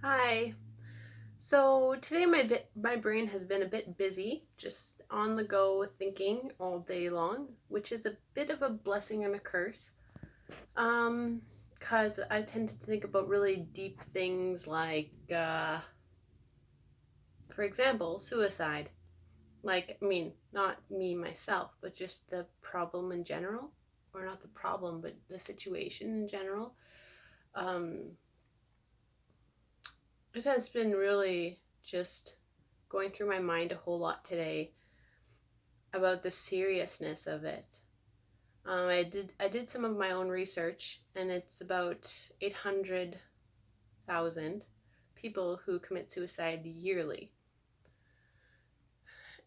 Hi. So today my brain has been a bit busy, just on the go thinking all day long, which is a bit of a blessing and a curse. Um, cause I tend to think about really deep things like, for example, suicide. Like, I mean, not me myself, but just the problem in general, or not the problem, but the situation in general. Um, it has been really just going through my mind a whole lot today about the seriousness of it. I did some of my own research, and it's about 800,000 people who commit suicide yearly.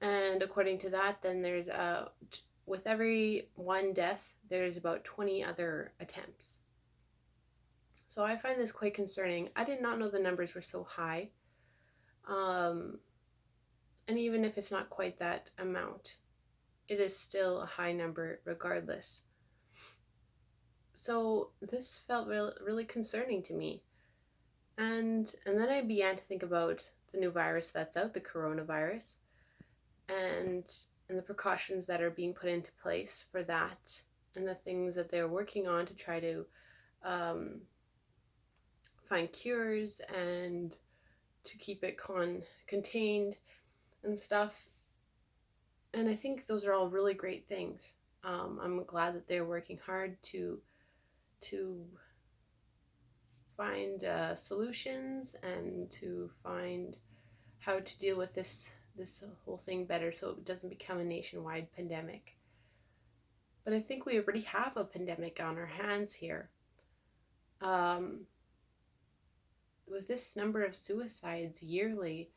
And according to that, then there's with every one death, there's about 20 other attempts. So I find this quite concerning. I did not know the numbers were so high. Um, and even if it's not quite that amount, it is still a high number regardless. So this felt really concerning to me. And then I began to think about the new virus that's out, the coronavirus, and and the precautions that are being put into place for that, and the things that they're working on to try to um, find cures and to keep it contained and stuff. And I think those are all really great things. I'm glad that they're working hard to find solutions and to find how to deal with this whole thing better so it doesn't become a nationwide pandemic. But I think we already have a pandemic on our hands here. Um, with this number of suicides yearly,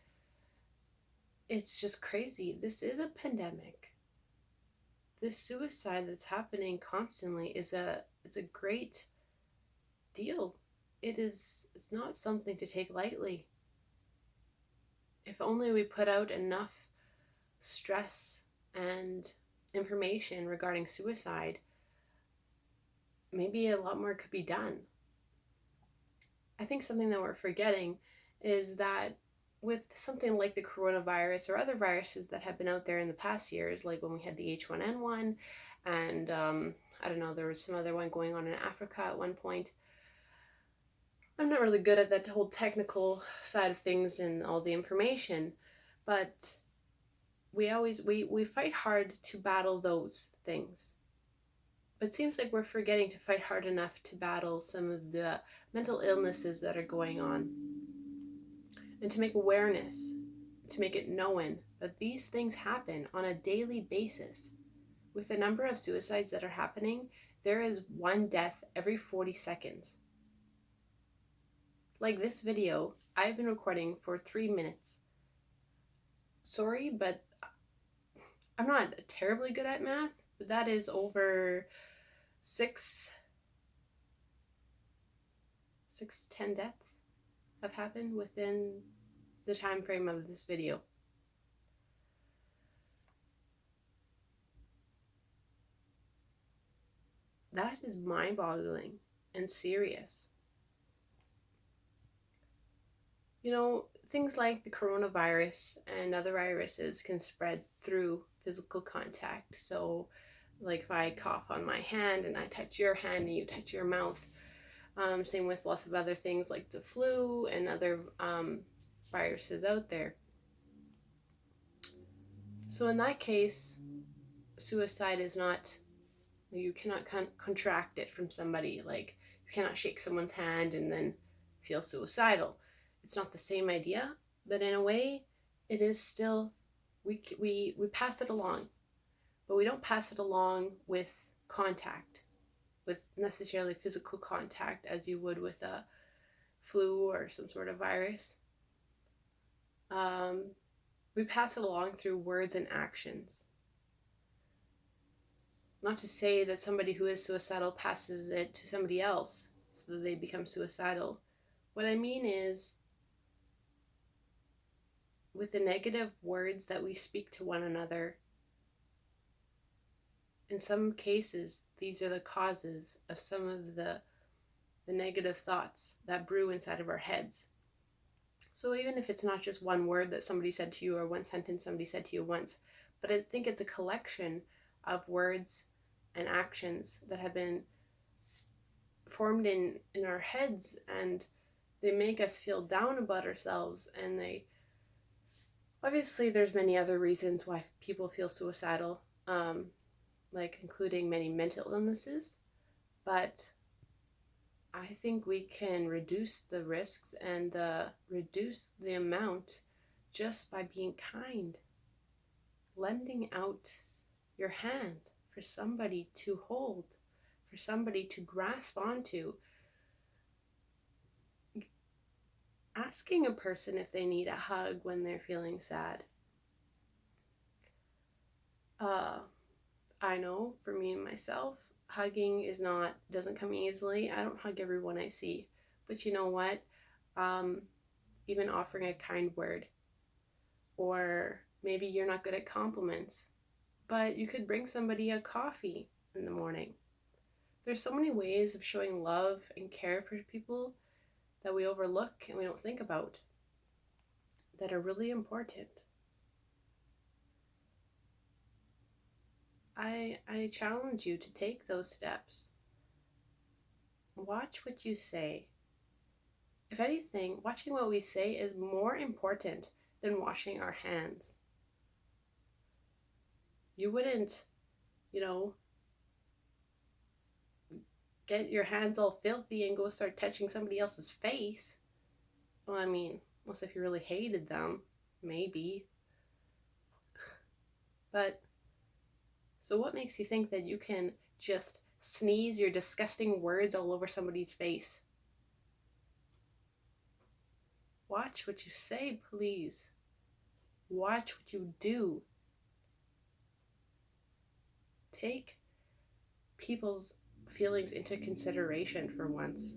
it's just crazy. This is a pandemic. This suicide that's happening constantly it's a great deal. It's not something to take lightly. If only we put out enough stress and information regarding suicide, maybe a lot more could be done. I think something that we're forgetting is that with something like the coronavirus or other viruses that have been out there in the past years, like when we had the H1N1, and I don't know, there was some other one going on in Africa at one point. I'm not really good at that whole technical side of things and all the information, but we fight hard to battle those things. But it seems like we're forgetting to fight hard enough to battle some of the mental illnesses that are going on, and to make awareness, to make it known that these things happen on a daily basis. With the number of suicides that are happening, there is one death every 40 seconds. Like this video, I've been recording for 3 minutes. Sorry, but I'm not terribly good at math, but that is over 10 deaths have happened within the time frame of this video. That is mind-boggling and serious. You know, things like the coronavirus and other viruses can spread through physical contact. So, like if I cough on my hand and I touch your hand and you touch your mouth, same with lots of other things like the flu and other viruses out there. So in that case, suicide is not, you cannot contract it from somebody. Like you cannot shake someone's hand and then feel suicidal. It's not the same idea, but in a way, it is still, we pass it along, but we don't pass it along with contact, with necessarily physical contact as you would with a flu or some sort of virus. Um, we pass it along through words and actions. Not to say that somebody who is suicidal passes it to somebody else so that they become suicidal. What I mean is, with the negative words that we speak to one another, in some cases, these are the causes of some of the negative thoughts that brew inside of our heads. So even if it's not just one word that somebody said to you or one sentence somebody said to you once, but I think it's a collection of words and actions that have been formed in our heads, and they make us feel down about ourselves. And they obviously, there's many other reasons why people feel suicidal, like including many mental illnesses, but I think we can reduce the risks and reduce the amount just by being kind, lending out your hand for somebody to hold, for somebody to grasp onto, asking a person if they need a hug when they're feeling sad. I know for me and myself, hugging doesn't come easily. I don't hug everyone I see, but you know what? Even offering a kind word, or maybe you're not good at compliments, but you could bring somebody a coffee in the morning. There's so many ways of showing love and care for people that we overlook and we don't think about that are really important. I challenge you to take those steps. Watch what you say. If anything, watching what we say is more important than washing our hands. You wouldn't, get your hands all filthy and go start touching somebody else's face. Well, I mean, unless if you really hated them, maybe. But, so what makes you think that you can just sneeze your disgusting words all over somebody's face? Watch what you say, please. Watch what you do. Take people's feelings into consideration for once.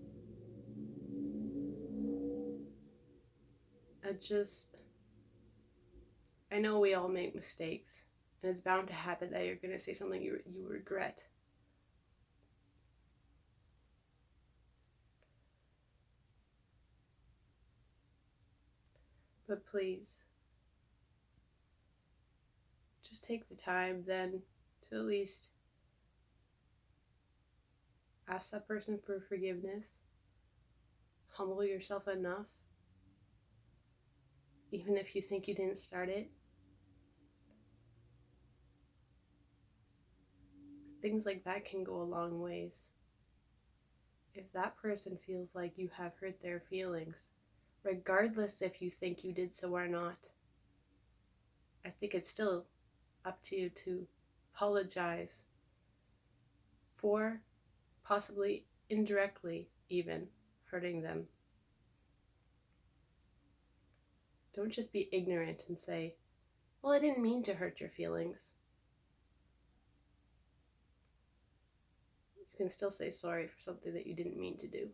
I know we all make mistakes, and it's bound to happen that you're going to say something you regret. But please, just take the time then to at least ask that person for forgiveness. Humble yourself enough, even if you think you didn't start it. Things like that can go a long ways. If that person feels like you have hurt their feelings, regardless if you think you did so or not, I think it's still up to you to apologize for possibly indirectly even hurting them. Don't just be ignorant and say, well, I didn't mean to hurt your feelings. You can still say sorry for something that you didn't mean to do.